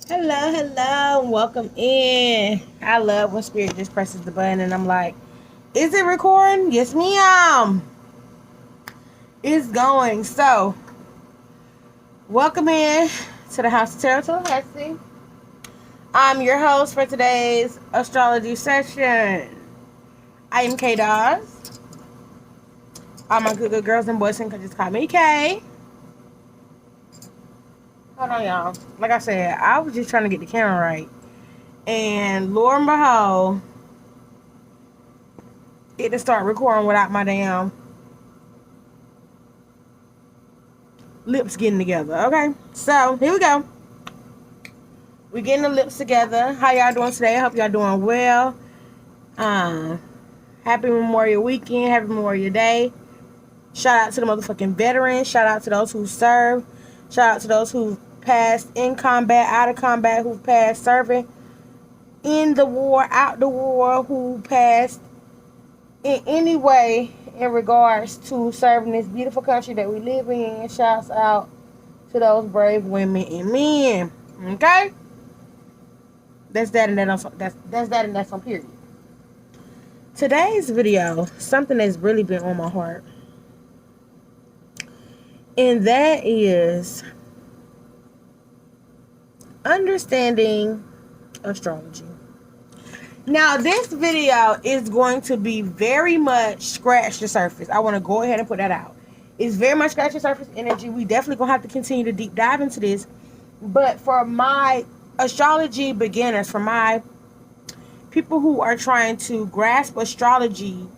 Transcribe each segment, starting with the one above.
Hello, welcome in. I love when Spirit just presses the button and I'm like, is it recording? Yes, ma'am. It's going. So, welcome in to the House of Tarot Tallahassee. I'm your host for today's astrology session. I am K Dawes. All my good girls and boys can just call me K. Hold on, y'all. Like I said, I was just trying to get the camera right. And lo and behold, it to start recording without my damn lips getting together. Okay, so here we go. We getting the lips together. How y'all doing today? I hope y'all doing well. Happy Memorial Weekend. Happy Memorial Day. Shout out to the motherfucking veterans. Shout out to those who serve. Shout out to those who passed in combat, out of combat, who passed serving in the war, out the war, who passed in any way in regards to serving this beautiful country that we live in. Shouts out to those brave women and men. Okay? That's that and that's on period. Today's video, something that's really been on my heart. And that is understanding astrology. Now, this video is going to be very much scratch the surface. I want to go ahead and put that out. It's very much scratch the surface energy. We definitely going to have to continue to deep dive into this. But for my astrology beginners, for my people who are trying to grasp astrology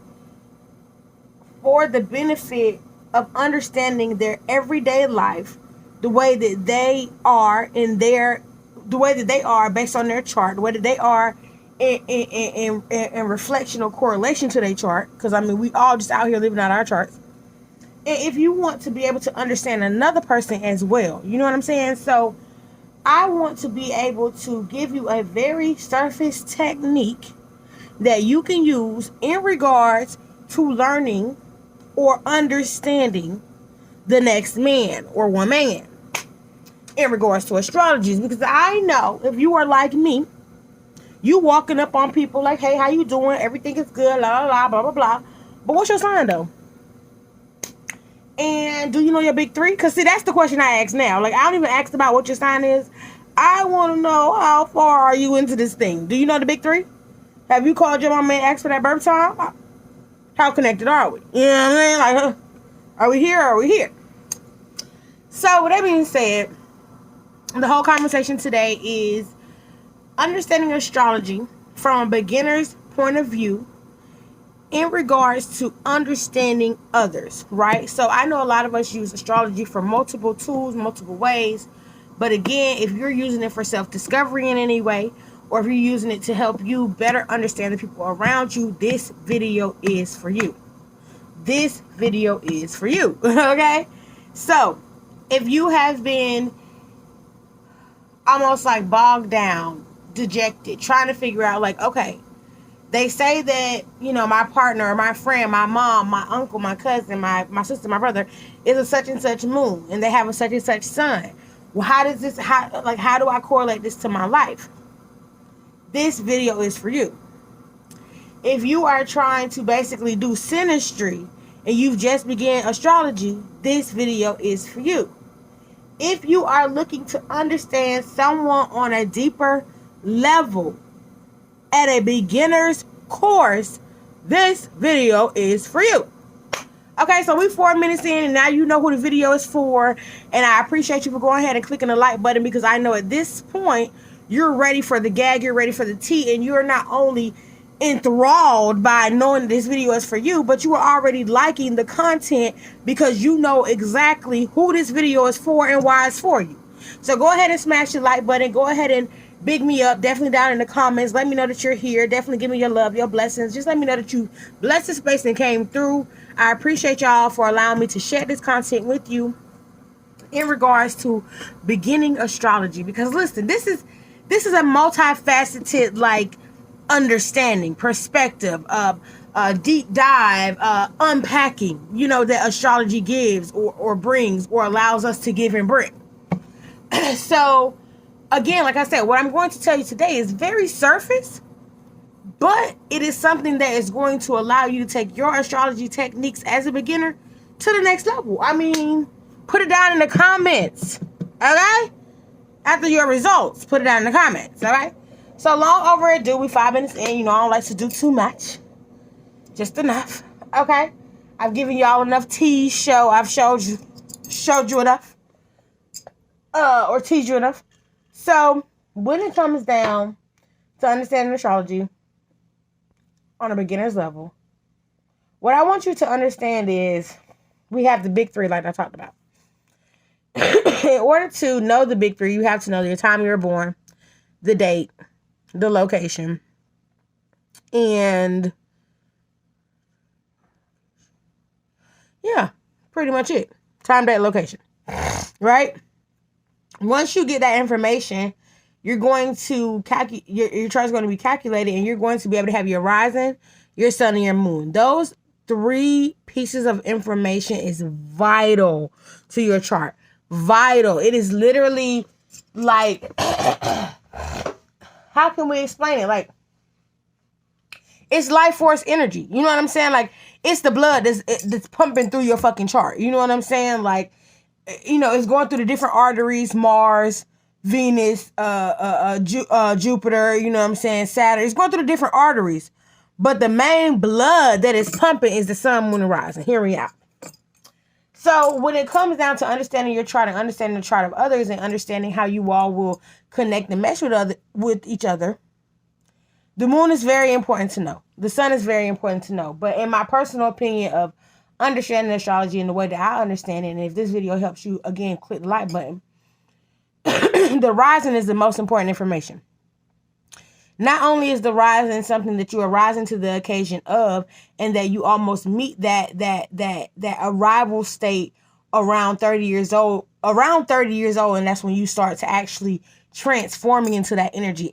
for the benefit of understanding their everyday life, the way that they are the way that they are based on their chart, the way that they are in reflection or correlation to their chart, because I mean we all just out here living out our charts. And if you want to be able to understand another person as well, you know what I'm saying? So I want to be able to give you a very surface technique that you can use in regards to learning or understanding the next man or woman in regards to astrology. Because I know if you are like me, you walking up on people like, hey, how you doing? Everything is good, la la la, blah blah blah. But what's your sign though? And do you know your big three? Because see, that's the question I ask now. Like, I don't even ask about what your sign is. I want to know, how far are you into this thing? Do you know the big three? Have you called your mama and asked for that birth time? How connected are we? You know what I mean? Like, are we here or are we here? So, with that being said, the whole conversation today is understanding astrology from a beginner's point of view in regards to understanding others, right? So I know a lot of us use astrology for multiple tools, multiple ways. But again, if you're using it for self-discovery in any way, or if you're using it to help you better understand the people around you, this video is for you. This video is for you, okay? So if you have been almost like bogged down, dejected, trying to figure out like, okay, they say that, you know, my partner, my friend, my mom, my uncle, my cousin, my sister, my brother is a such and such moon and they have a such and such sun. Well, how do I correlate this to my life? This video is for you. If you are trying to basically do synastry and you've just began astrology, this video is for you. If you are looking to understand someone on a deeper level at a beginner's course, this video is for you. Okay, so we 4 minutes in and now you know who the video is for, and I appreciate you for going ahead and clicking the like button, because I know at this point you're ready for the gag, you're ready for the tea, and you're not only enthralled by knowing that this video is for you, but you are already liking the content because you know exactly who this video is for and why it's for you. So go ahead and smash the like button. Go ahead and big me up, definitely down in the comments. Let me know that you're here. Definitely give me your love, your blessings. Just let me know that you blessed the space and came through. I appreciate y'all for allowing me to share this content with you in regards to beginning astrology. Because listen, this is a multifaceted like understanding, perspective, deep dive, unpacking, you know, that astrology gives or brings or allows us to give and bring. So again, like I said, what I'm going to tell you today is very surface, but it is something that is going to allow you to take your astrology techniques as a beginner to the next level. I mean, put it down in the comments, okay? After your results, put it down in the comments, all right? So long overdue, we 5 minutes in. You know, I don't like to do too much. Just enough, okay? I've given y'all enough tea show. I've showed you enough. Or teased you enough. So, when it comes down to understanding astrology on a beginner's level, what I want you to understand is we have the big three like I talked about. In order to know the big three, you have to know your time you were born, the date, the location, and yeah, pretty much it. Time, date, location. Right? Once you get that information, you're going to your chart's going to be calculated, and you're going to be able to have your rising, your sun, and your moon. Those 3 pieces of information is vital to your chart. Vital. It is literally like, how can we explain it? Like, it's life force energy. You know what I'm saying? Like, it's the blood that's pumping through your fucking chart. You know what I'm saying? Like, you know, it's going through the different arteries, Mars, Venus, Jupiter, you know what I'm saying, Saturn. It's going through the different arteries. But the main blood that is pumping is the sun, moon, and rising. Hear me out. So when it comes down to understanding your chart and understanding the chart of others and understanding how you all will connect and mesh with each other, the moon is very important to know. The sun is very important to know. But in my personal opinion of understanding astrology in the way that I understand it, and if this video helps you, again, click the like button. The rising is the most important information. Not only is the rising something that you are rising to the occasion of, and that you almost meet that arrival state around 30 years old. Around 30 years old, and that's when you start to actually transforming into that energy.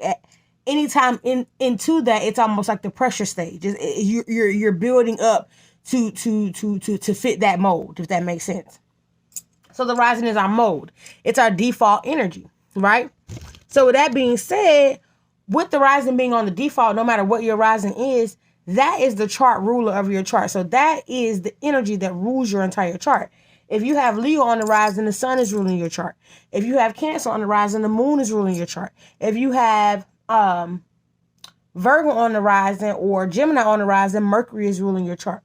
Anytime into that, it's almost like the pressure stage. You're building up to fit that mold, if that makes sense. So the rising is our mode. It's our default energy, right? So with that being said, with the rising being on the default, no matter what your rising is, that is the chart ruler of your chart. So that is the energy that rules your entire chart. If you have Leo on the rising, the sun is ruling your chart. If you have Cancer on the rising, the moon is ruling your chart. If you have Virgo on the rising or Gemini on the rising, Mercury is ruling your chart.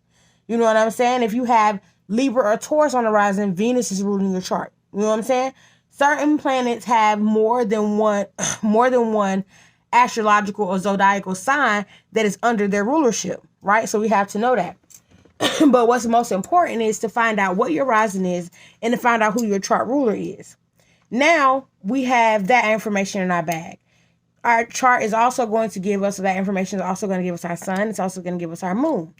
You know what I'm saying? If you have Libra or Taurus on the rising, Venus is ruling your chart. You know what I'm saying? Certain planets have more than one astrological or zodiacal sign that is under their rulership, right? So we have to know that. But what's most important is to find out what your rising is and to find out who your chart ruler is. Now we have that information in our bag. Our chart is also going to give us, that information is also going to give us our sun. It's also going to give us our moon.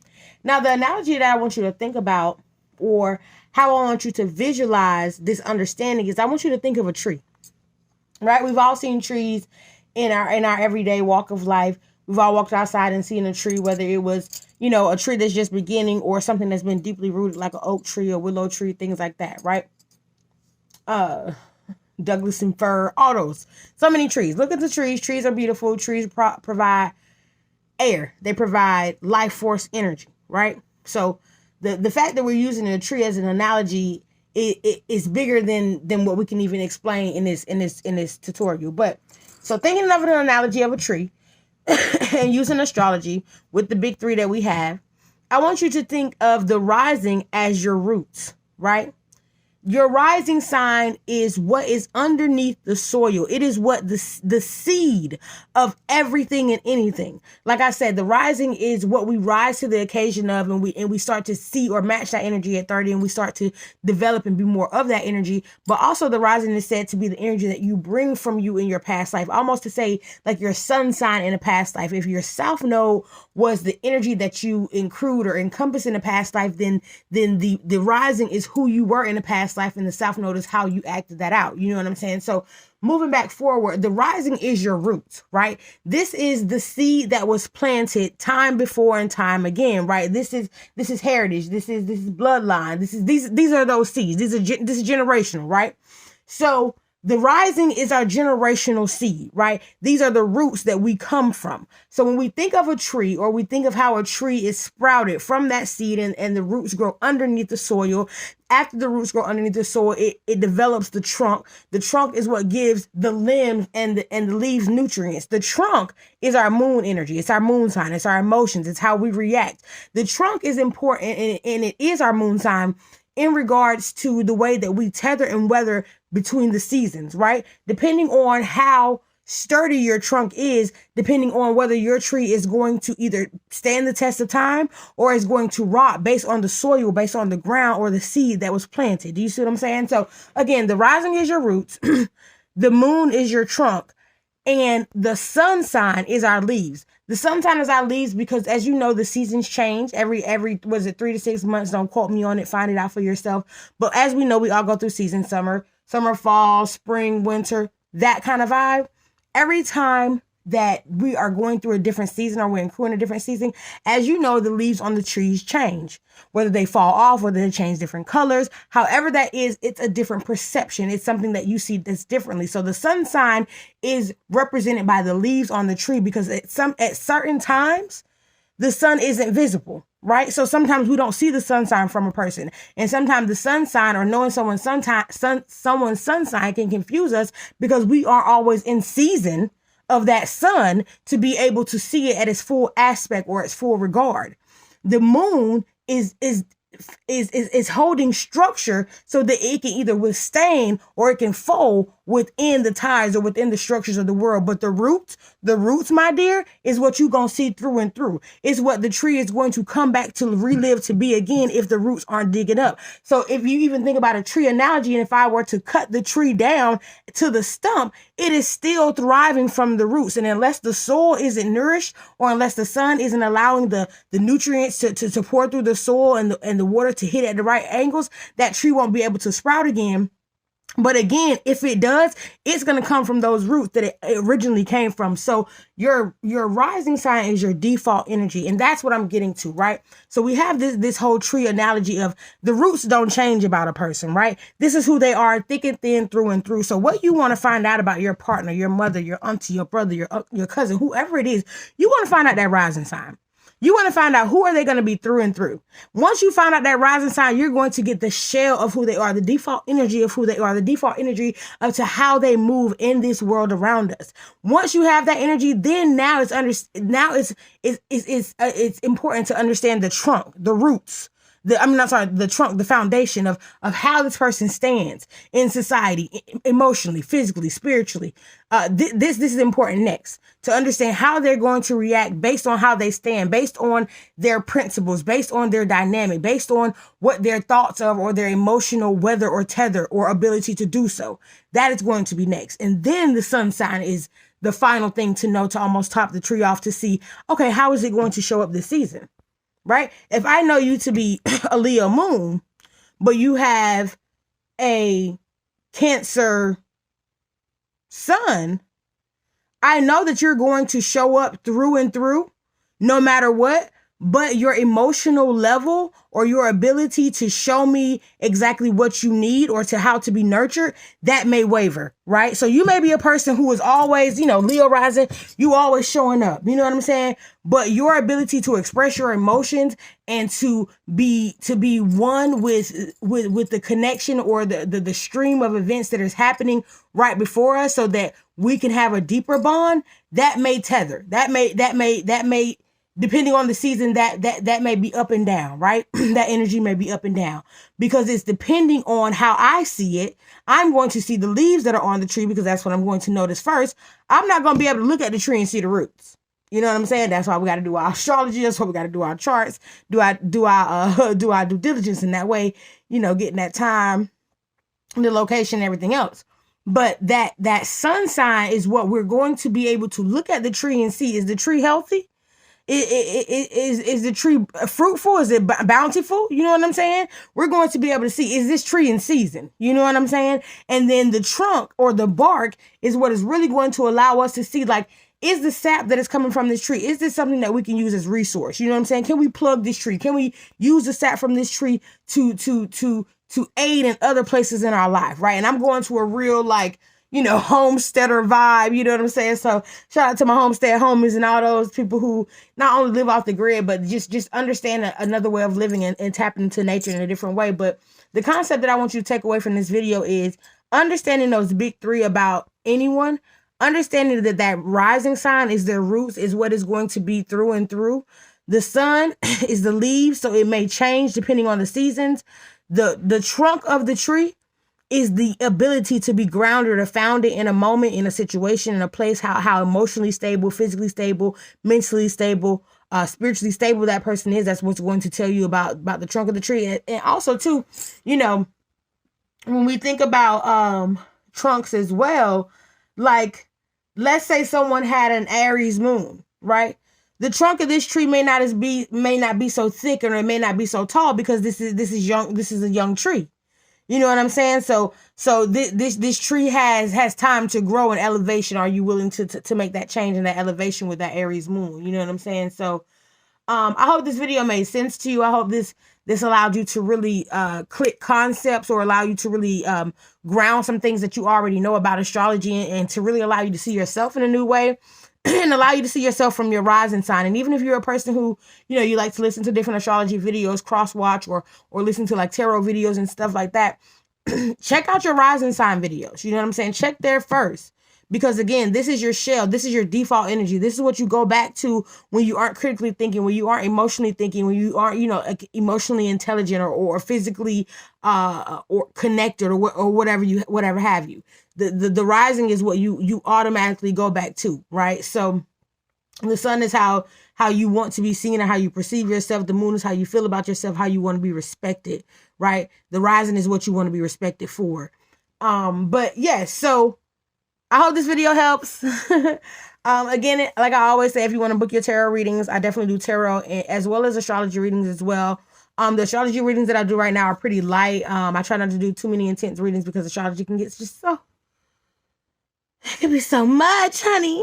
Now, the analogy that I want you to think about, or how I want you to visualize this understanding, is I want you to think of a tree, right? We've all seen trees in our everyday walk of life. We've all walked outside and seen a tree, whether it was, you know, a tree that's just beginning or something that's been deeply rooted, like an oak tree or willow tree, things like that, right? Douglas and fir, all those. So many trees. Look at the trees. Trees are beautiful. Trees provide air. They provide life force energy, right? So the fact that we're using a tree as an analogy is bigger than what we can even explain in this tutorial. But so thinking of an analogy of a tree and using astrology with the big three that we have, I want you to think of the rising as your roots, right? Your rising sign is what is underneath the soil. It is what the seed of everything and anything. Like I said, the rising is what we rise to the occasion of, and we start to see or match that energy at 30, and we start to develop and be more of that energy. But also the rising is said to be the energy that you bring from you in your past life, almost to say like your sun sign in a past life. If your south node was the energy that you include or encompass in a past life, then the rising is who you were in the past life, and the south node is how you acted that out. You know what I'm saying? So moving back forward, the rising is your roots, right? This is the seed that was planted time before and time again, right? This is heritage. This is bloodline. These are those seeds. This is generational, right? So The rising is our generational seed, right? These are the roots that we come from. So when we think of a tree, or we think of how a tree is sprouted from that seed, and the roots grow underneath the soil, after the roots grow underneath the soil, it develops the trunk. The trunk is what gives the limbs and the leaves nutrients. The trunk is our moon energy. It's our moon sign. It's our emotions. It's how we react. The trunk is important, and it is our moon sign in regards to the way that we tether and weather between the seasons, right? Depending on how sturdy your trunk is, depending on whether your tree is going to either stand the test of time or is going to rot based on the soil, based on the ground or the seed that was planted. Do you see what I'm saying? So again, the rising is your roots, the moon is your trunk, and the sun sign is our leaves. The sun sign is our leaves because, as you know, the seasons change every was it 3 to 6 months? Don't quote me on it. Find it out for yourself. But as we know, we all go through seasons: summer, fall, spring, winter, that kind of vibe. Every time that we are going through a different season, or we're including a different season, as you know, the leaves on the trees change, whether they fall off, whether they change different colors, however that is, it's a different perception. It's something that you see that's differently. So the sun sign is represented by the leaves on the tree, because at certain times, the sun isn't visible, right? So sometimes we don't see the sun sign from a person. And sometimes the sun sign, or knowing someone's sun sign, can confuse us, because we aren't always in season of that sun to be able to see it at its full aspect or its full regard. The moon is holding structure so that it can either withstand or it can fold within the ties or within the structures of the world. But the roots, my dear, is what you're going to see through and through. It's what the tree is going to come back to relive to be again if the roots aren't digging up. So if you even think about a tree analogy, and if I were to cut the tree down to the stump, it is still thriving from the roots. And unless the soil isn't nourished, or unless the sun isn't allowing the nutrients to pour through the soil and the water to hit at the right angles, that tree won't be able to sprout again. But again, if it does, it's going to come from those roots that it originally came from. So your rising sign is your default energy. And that's what I'm getting to, right? So we have this whole tree analogy of the roots don't change about a person, right? This is who they are, thick and thin, through and through. So what you want to find out about your partner, your mother, your auntie, your brother, your cousin, whoever it is, you want to find out that rising sign. You want to find out who are they going to be through and through. Once you find out that rising sign, you're going to get the shell of who they are, the default energy of who they are, the default energy of to how they move in this world around us. Once you have that energy, then it's important to understand the trunk, the roots. The trunk, the foundation of how this person stands in society, emotionally, physically, spiritually. This is important next, to understand how they're going to react based on how they stand, based on their principles, based on their dynamic, based on what their thoughts of, or their emotional weather or tether or ability to do so. That is going to be next. And then the sun sign is the final thing to know, to almost top the tree off, to see, okay, how is it going to show up this season? Right? If I know you to be a Leo moon, but you have a Cancer sun, I know that you're going to show up through and through, no matter what. But your emotional level, or your ability to show me exactly what you need, or to how to be nurtured, that may waver, right? So you may be a person who is always, Leo rising, you always showing up, you know what I'm saying? But your ability to express your emotions and to be one with the connection, or the stream of events that is happening right before us, so that we can have a deeper bond, that may tether, that may depending on the season, that may be up and down, right? That energy may be up and down, because it's depending on how I see it. I'm going to see the leaves that are on the tree, because that's what I'm going to notice first. I'm not going to be able to look at the tree and see the roots. You know what I'm saying? That's why we got to do our astrology. That's why we got to do our charts, do our due diligence in that way, getting that time, the location, and everything else. But that sun sign is what we're going to be able to look at the tree and see. Is the tree healthy? Is the tree fruitful? Is it bountiful? You know what I'm saying? We're going to be able to see, is this tree in season? You know what I'm saying? And then the trunk, or the bark, is what is really going to allow us to see, like, is the sap that is coming from this tree, is this something that we can use as resource? You know what I'm saying? Can we plug this tree? Can we use the sap from this tree to aid in other places in our life, right? And I'm going to a real, like, you know, homesteader vibe, you know what I'm saying? So shout out to my homestead homies and all those people who not only live off the grid, but just understand another way of living and tapping into nature in a different way. But the concept that I want you to take away from this video is understanding those big three about anyone, understanding that rising sign is their roots, is what is going to be through and through. The sun is the leaves, so it may change depending on the seasons. The trunk of the tree is the ability to be grounded or founded in a moment, in a situation, in a place, how emotionally stable, physically stable, mentally stable, spiritually stable that person is. That's what's going to tell you about the trunk of the tree. And also too, you know, when we think about trunks as well, like, let's say someone had an Aries moon, right? The trunk of this tree may not be so thick, or it may not be so tall, because this is young. This is a young tree. You know what I'm saying? So this tree has time to grow in elevation. Are you willing to make that change in that elevation with that Aries moon? You know what I'm saying? So I hope this video made sense to you. I hope this allowed you to really click concepts, or allow you to really ground some things that you already know about astrology, and to really allow you to see yourself in a new way. And allow you to see yourself from your rising sign. And even if you're a person who, you know, you like to listen to different astrology videos, cross watch, or listen to like tarot videos and stuff like that, check out your rising sign videos. You know what I'm saying? Check there first. Because again, this is your shell. This is your default energy. This is what you go back to when you aren't critically thinking, when you aren't emotionally thinking, when you aren't, you know, emotionally intelligent, or physically or connected, or whatever have you. The rising is what you automatically go back to, right? So the sun is how you want to be seen and how you perceive yourself. The moon is how you feel about yourself, how you want to be respected, right? The rising is what you want to be respected for. But yes, so I hope this video helps. Again, like I always say, if you want to book your tarot readings, I definitely do tarot as well as astrology readings as well. The astrology readings that I do right now are pretty light. I try not to do too many intense readings, because astrology can get just so, it can be so much, honey,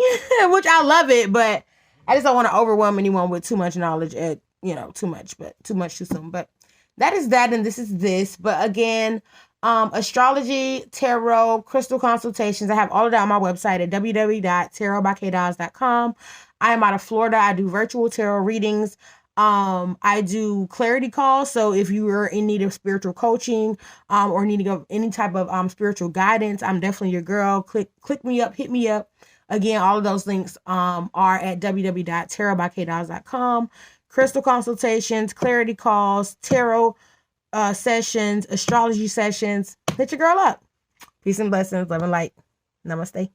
which I love it, but I just don't want to overwhelm anyone with too much knowledge at, you know, too much too soon. But that is that, and this is this. But again, astrology, tarot, crystal consultations, I have all of that on my website at www.tarotbykaydodds.com. I am out of Florida. I do virtual tarot readings. I do clarity calls. So if you are in need of spiritual coaching, or needing of any type of spiritual guidance, I'm definitely your girl. Click me up, hit me up. Again, all of those links are at www.tarotbykaydodds.com. Crystal consultations, clarity calls, tarot sessions, astrology sessions. Hit your girl up. Peace and blessings, love and light. Namaste.